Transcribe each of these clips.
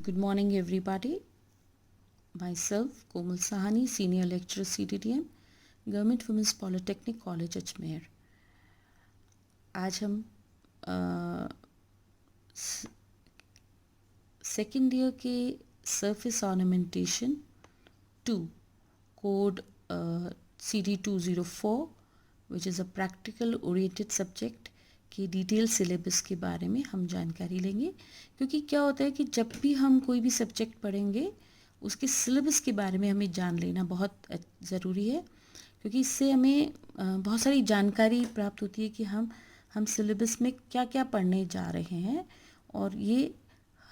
Good morning, everybody. Myself, Komal Sahani, Senior Lecturer, CTTM, Government Women's Polytechnic College, Ajmer. आज हम second year के surface ornamentation 2 code CD204 which is a practical oriented subject के detail syllabus के बारे में हम जानकारी लेंगे. क्योंकि क्या होता है कि जब भी हम कोई भी सब्जेक्ट पढ़ेंगे उसके सिलेबस के बारे में हमें जान लेना बहुत ज़रूरी है. क्योंकि इससे हमें बहुत सारी जानकारी प्राप्त होती है कि हम सिलेबस में क्या क्या पढ़ने जा रहे हैं, और ये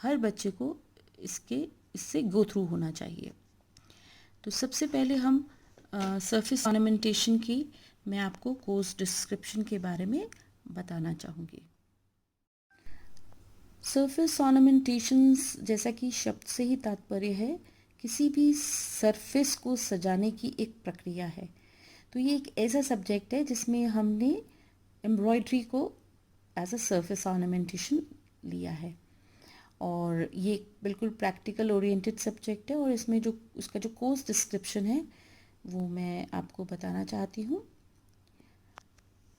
हर बच्चे को इससे गो थ्रू होना चाहिए. तो सबसे पहले हम सरफेस ऑर्नामेंटेशन की मैं आपको कोर्स डिस्क्रिप्शन के बारे में बताना चाहूँगी. सरफेस ऑर्नामेंटेशंस जैसा कि शब्द से ही तात्पर्य है किसी भी सरफेस को सजाने की एक प्रक्रिया है. तो ये एक ऐसा सब्जेक्ट है जिसमें हमने एम्ब्रॉयडरी को एज अ सरफेस ऑर्नामेंटेशन लिया है, और ये बिल्कुल प्रैक्टिकल ओरिएंटेड सब्जेक्ट है. और इसमें जो उसका जो कोर्स डिस्क्रिप्शन है वो मैं आपको बताना चाहती हूँ.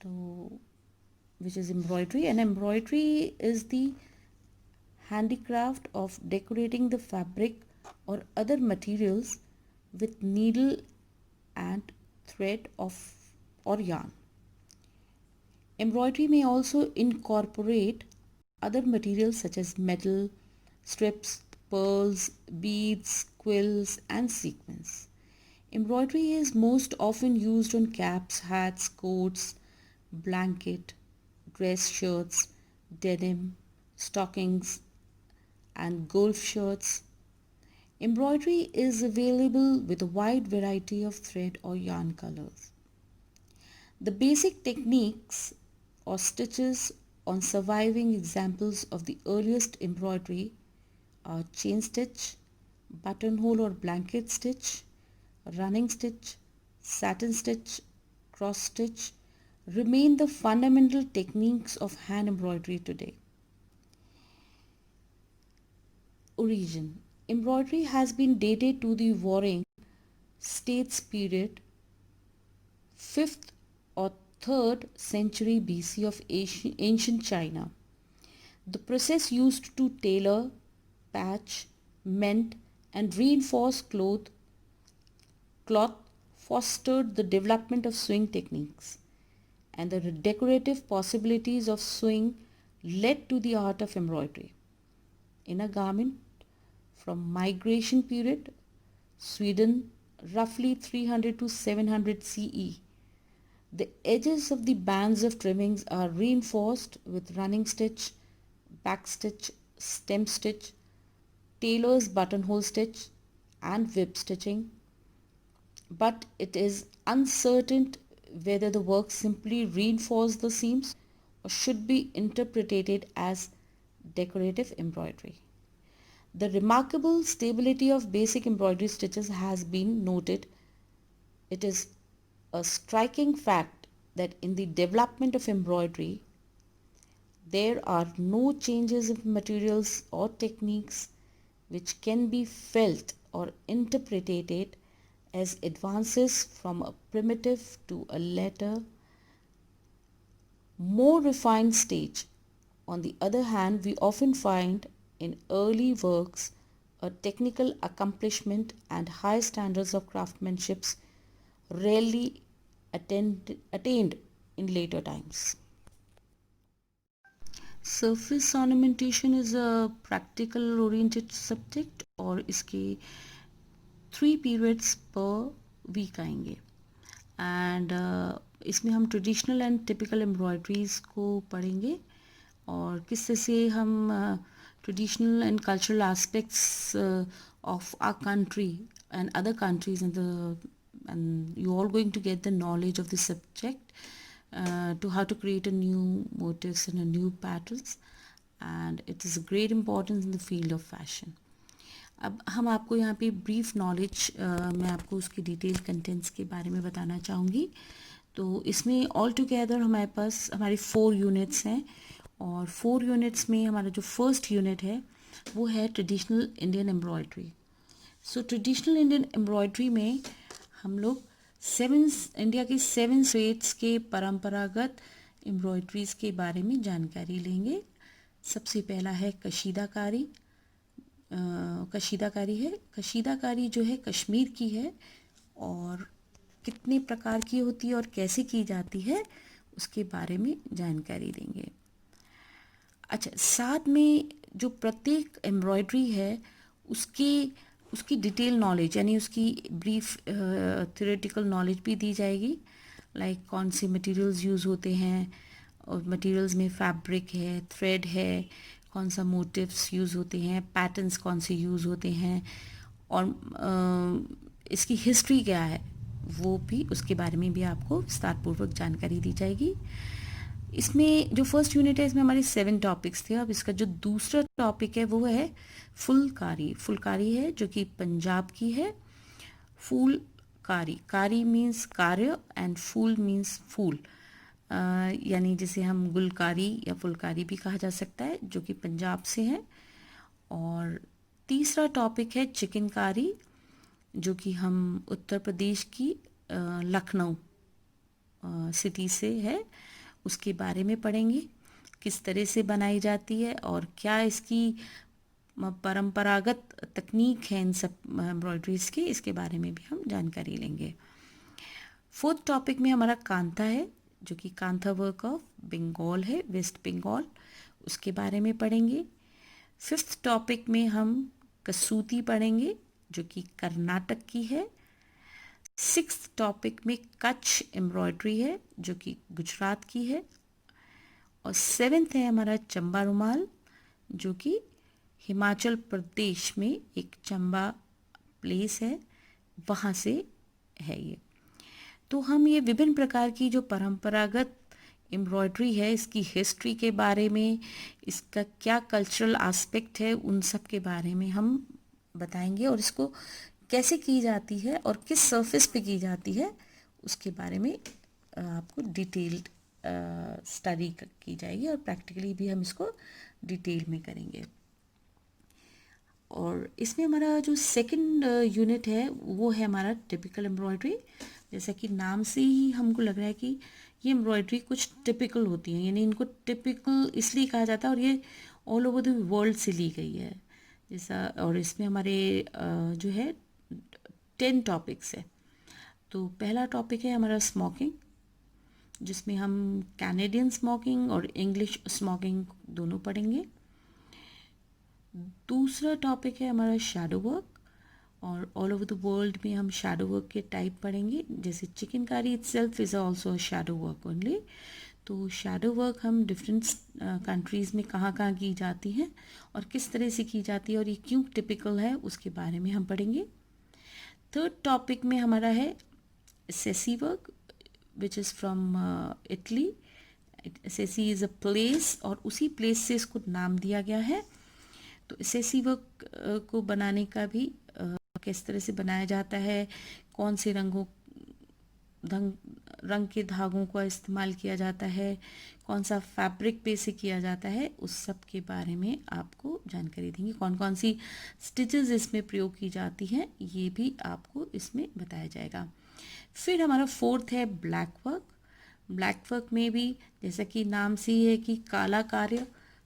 तो which is embroidery, and embroidery is the handicraft of decorating the fabric or other materials with needle and thread of or yarn. Embroidery may also incorporate other materials such as metal, strips, pearls, beads, quills, and sequins. Embroidery is most often used on caps, hats, coats, blanket, dress shirts, denim, stockings, and golf shirts. Embroidery is available with a wide variety of thread or yarn colors. The basic techniques or stitches on surviving examples of the earliest embroidery are chain stitch, buttonhole or blanket stitch, running stitch, satin stitch, cross stitch remain the fundamental techniques of hand embroidery today. Origin. Embroidery has been dated to the Warring States period, 5th or 3rd century BC of ancient China. The process used to tailor, patch, mend, and reinforce cloth fostered the development of sewing techniques, and the decorative possibilities of sewing led to the art of embroidery. In a garment from migration period, Sweden, roughly 300 to 700 CE, the edges of the bands of trimmings are reinforced with running stitch, back stitch, stem stitch, tailor's buttonhole stitch, and whip stitching. But it is uncertain whether the work simply reinforced the seams or should be interpreted as decorative embroidery. The remarkable stability of basic embroidery stitches has been noted. It is a striking fact that in the development of embroidery, there are no changes of materials or techniques which can be felt or interpreted as advances from a primitive to a later, more refined stage. On the other hand, we often find in early works a technical accomplishment and high standards of craftsmanship rarely attained in later times. Surface ornamentation is a practical oriented subject, और इसके 3 periods per week आएंगे. And इसमें हम traditional and typical एम्ब्रॉयड्रीज़ को पढ़ेंगे, और किस से हम traditional and cultural aspects of our country and other countries and you all going to get the knowledge of the subject to how to create a new motifs and a new patterns, and it is a great importance in the field of fashion. अब हम आपको यहाँ पे brief knowledge मैं आपको उसकी detail contents के बारे में बताना चाहूँगी. तो इसमें ऑल टुगेदर हमारे पास हमारी 4 यूनिट्स हैं, और 4 यूनिट्स में हमारा जो फर्स्ट यूनिट है वो है ट्रेडिशनल इंडियन एम्ब्रॉयड्री। सो ट्रेडिशनल इंडियन एम्ब्रॉयड्री में हम लोग इंडिया के 7 स्टेट्स के परंपरागत एम्ब्रॉयड्रीज के बारे में जानकारी लेंगे। सबसे पहला है कशीदाकारी। कशीदाकारी जो है कश्मीर की है और कितने प्रकार की होती है और कैसे की जाती है उसके बारे में जानकारी देंगे। अच्छा, साथ में जो प्रत्येक एम्ब्रॉयड्री है उसकी डिटेल नॉलेज यानी उसकी ब्रीफ थ्योरेटिकल नॉलेज भी दी जाएगी। लाइक कौन से मटेरियल्स यूज़ होते हैं और मटेरियल्स में फैब्रिक है, थ्रेड है, कौन सा मोटिव्स यूज़ होते हैं, पैटर्न्स कौन से यूज़ होते हैं और इसकी हिस्ट्री क्या है वो भी, उसके बारे में भी आपको विस्तारपूर्वक जानकारी दी जाएगी। इसमें जो फर्स्ट यूनिट है इसमें हमारे 7 टॉपिक्स थे। अब इसका जो दूसरा टॉपिक है वो है फुलकारी। फुलकारी है जो कि पंजाब की है। फूलकारी, कारी मीन्स कार्य एंड फूल मीन्स फूल, यानी जिसे हम गुलकारी या फुलकारी भी कहा जा सकता है, जो कि पंजाब से है। और तीसरा टॉपिक है चिकनकारी, जो कि हम उत्तर प्रदेश की लखनऊ सिटी से है, उसके बारे में पढ़ेंगे। किस तरह से बनाई जाती है और क्या इसकी परंपरागत तकनीक है इन सब एम्ब्रॉयडरीज की, इसके बारे में भी हम जानकारी लेंगे। फोर्थ टॉपिक में हमारा कांथा है, जो कि कांथा वर्क ऑफ बंगाल है, वेस्ट बंगाल, उसके बारे में पढ़ेंगे। फिफ्थ टॉपिक में हम कसूती पढ़ेंगे, जो कि कर्नाटक की है। सिक्स्थ टॉपिक में कच्छ एम्ब्रॉयडरी है, जो कि गुजरात की है। और सेवेंथ है हमारा चंबा रुमाल, जो कि हिमाचल प्रदेश में एक चंबा प्लेस है, वहाँ से है ये। तो हम ये विभिन्न प्रकार की जो परंपरागत एम्ब्रॉयडरी है इसकी हिस्ट्री के बारे में, इसका क्या कल्चरल एस्पेक्ट है, उन सब के बारे में हम बताएंगे और इसको कैसे की जाती है और किस सरफेस पे की जाती है उसके बारे में आपको डिटेल्ड स्टडी की जाएगी और प्रैक्टिकली भी हम इसको डिटेल में करेंगे। और इसमें हमारा जो सेकंड यूनिट है वो है हमारा टिपिकल एम्ब्रॉयडरी। जैसा कि नाम से ही हमको लग रहा है कि ये एम्ब्रॉयडरी कुछ टिपिकल होती है, यानी इनको टिपिकल इसलिए कहा जाता है और ये ऑल ओवर द वर्ल्ड से ली गई है जैसा। और इसमें हमारे जो है 10 टॉपिक्स है। तो पहला टॉपिक है हमारा स्मोकिंग, जिसमें हम कैनेडियन स्मोकिंग और इंग्लिश स्मोकिंग दोनों पढ़ेंगे। दूसरा टॉपिक है हमारा शैडो वर्क, और ऑल ओवर द वर्ल्ड में हम शैडो वर्क के टाइप पढ़ेंगे, जैसे chikankari itself is also shadow work only. तो शैडो वर्क हम डिफरेंट कंट्रीज़ में कहाँ कहाँ की जाती हैं और किस तरह से की जाती है और ये क्यों टिपिकल है उसके बारे में हम पढ़ेंगे। थर्ड टॉपिक में हमारा है Sesi work, which is from Italy. Sesi is a place और उसी प्लेस से इसको नाम दिया गया है। तो सेसी वर्क को बनाने का भी किस तरह से बनाया जाता है, कौन से रंग के धागों का इस्तेमाल किया जाता है, कौन सा फैब्रिक पे से किया जाता है, उस सब के बारे में आपको जानकारी देंगे। कौन कौन सी स्टिचेस इसमें प्रयोग की जाती हैं ये भी आपको इसमें बताया जाएगा। फिर हमारा फोर्थ है ब्लैक वर्क। ब्लैक वर्क में भी जैसा कि नाम से ही है कि काला कार्य,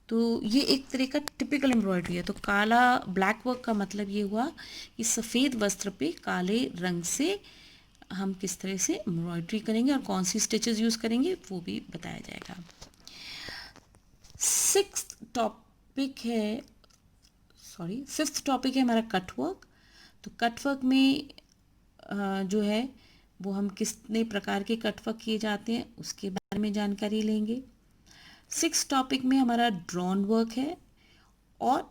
तो ये एक तरह का टिपिकल एम्ब्रॉयडरी है। तो काला ब्लैक वर्क का मतलब ये हुआ कि सफ़ेद वस्त्र पे काले रंग से हम किस तरह से एम्ब्रॉयडरी करेंगे और कौन सी स्टिचेस यूज़ करेंगे वो भी बताया जाएगा। फिफ्थ टॉपिक है हमारा कट वर्क। तो कट वर्क में जो है वो हम कितने प्रकार के कट वर्क किए जाते हैं उसके बारे में जानकारी लेंगे। 6th टॉपिक में हमारा ड्रॉन वर्क है और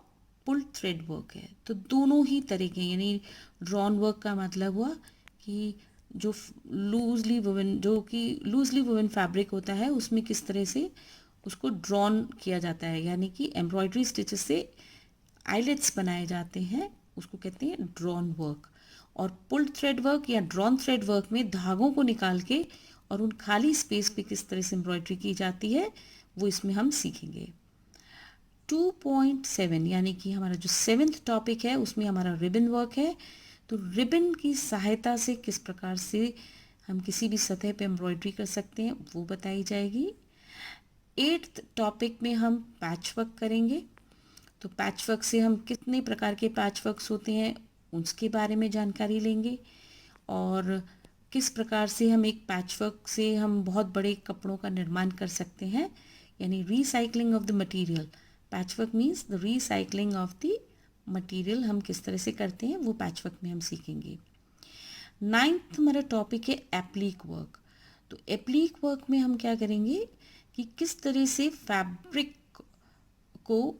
पुल थ्रेड वर्क है। तो दोनों ही तरह के, यानी ड्रॉन वर्क का मतलब हुआ कि जो लूजली वुवन फैब्रिक होता है उसमें किस तरह से उसको ड्रॉन किया जाता है, यानी कि एम्ब्रॉयडरी स्टिचेस से आइलेट्स बनाए जाते हैं, उसको कहते हैं ड्रॉन वर्क। और पुल थ्रेड वर्क या ड्रॉन थ्रेड वर्क में धागों को निकाल के और उन खाली स्पेस पे किस तरह से एम्ब्रॉयडरी की जाती है वो इसमें हम सीखेंगे। 2.7 यानी कि हमारा जो 7th टॉपिक है उसमें हमारा रिबन वर्क है। तो रिबन की सहायता से किस प्रकार से हम किसी भी सतह पे एम्ब्रॉयडरी कर सकते हैं वो बताई जाएगी। 8th टॉपिक में हम पैच वर्क करेंगे। तो पैच वर्क से हम कितने प्रकार के पैच वर्क्स होते हैं उसके बारे में जानकारी लेंगे, और किस प्रकार से हम एक पैच वर्क से हम बहुत बड़े कपड़ों का निर्माण कर सकते हैं, यानी recycling of the material. Patch work means the recycling of the material हम किस तरह से करते हैं वो पैच वर्क में हम सीखेंगे। 9th हमारा टॉपिक है एप्लीक वर्क। तो एप्लीक वर्क में हम क्या करेंगे कि किस तरह से फैब्रिक को,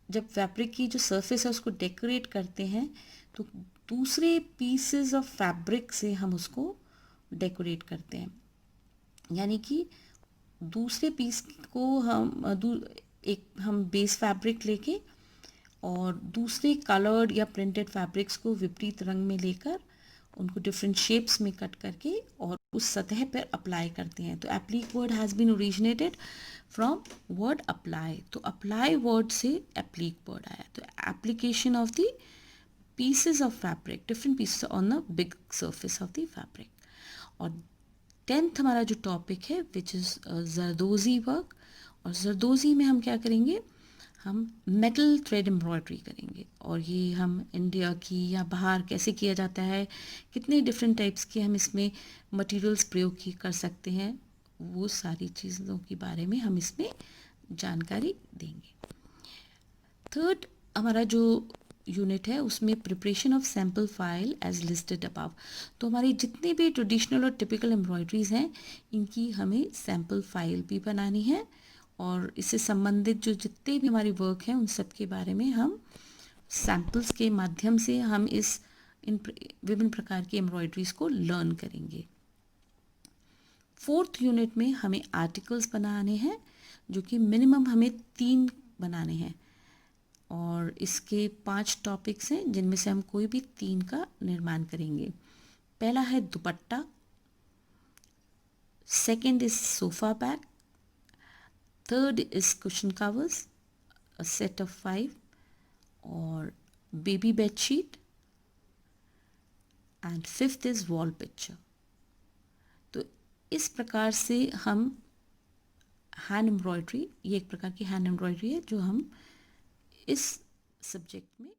जब फैब्रिक की जो सरफेस है उसको डेकोरेट करते हैं तो दूसरे पीसेस ऑफ फैब्रिक से हम उसको डेकोरेट करते हैं। यानी कि दूसरे पीस को हम बेस फैब्रिक लेके और दूसरे कलर्ड या प्रिंटेड फैब्रिक्स को विपरीत रंग में लेकर उनको डिफरेंट शेप्स में कट करके और उस सतह पर अप्लाई करते हैं। तो applique word has been originated from word apply. तो अप्लाई वर्ड से एप्लीक वर्ड आया। तो application of the pieces of fabric, different pieces on the big surface of the fabric। और 10th हमारा जो टॉपिक है विच इज़ जरदोजी वर्क। और जरदोजी में हम क्या करेंगे, हम मेटल थ्रेड एम्ब्रॉयडरी करेंगे, और ये हम इंडिया की या बाहर कैसे किया जाता है, कितने डिफरेंट टाइप्स के हम इसमें मटेरियल्स प्रयोग की कर सकते हैं, वो सारी चीज़ों के बारे में हम इसमें जानकारी देंगे। 3rd हमारा जो यूनिट है उसमें preparation of sample file as listed above. तो हमारी जितने भी ट्रेडिशनल और टिपिकल एम्ब्रॉयडरीज हैं इनकी हमें सैम्पल फाइल भी बनानी है, और इससे संबंधित जो जितने भी हमारी वर्क हैं उन सब के बारे में हम सैम्पल्स के माध्यम से हम इन विभिन्न प्रकार की एम्ब्रॉयडरीज को लर्न करेंगे। 4th यूनिट में हमें आर्टिकल्स बनाने हैं, जो कि मिनिमम हमें 3 बनाने हैं, और इसके 5 टॉपिक्स हैं जिनमें से हम कोई भी 3 का निर्माण करेंगे। पहला है दुपट्टा, second is sofa bag, third is cushion covers, a set of 5, और baby bedsheet, and 5th is wall picture. तो इस प्रकार से हम हैंड एम्ब्रॉयडरी, ये एक प्रकार की हैंड एम्ब्रॉयडरी है जो हम इस सब्जेक्ट में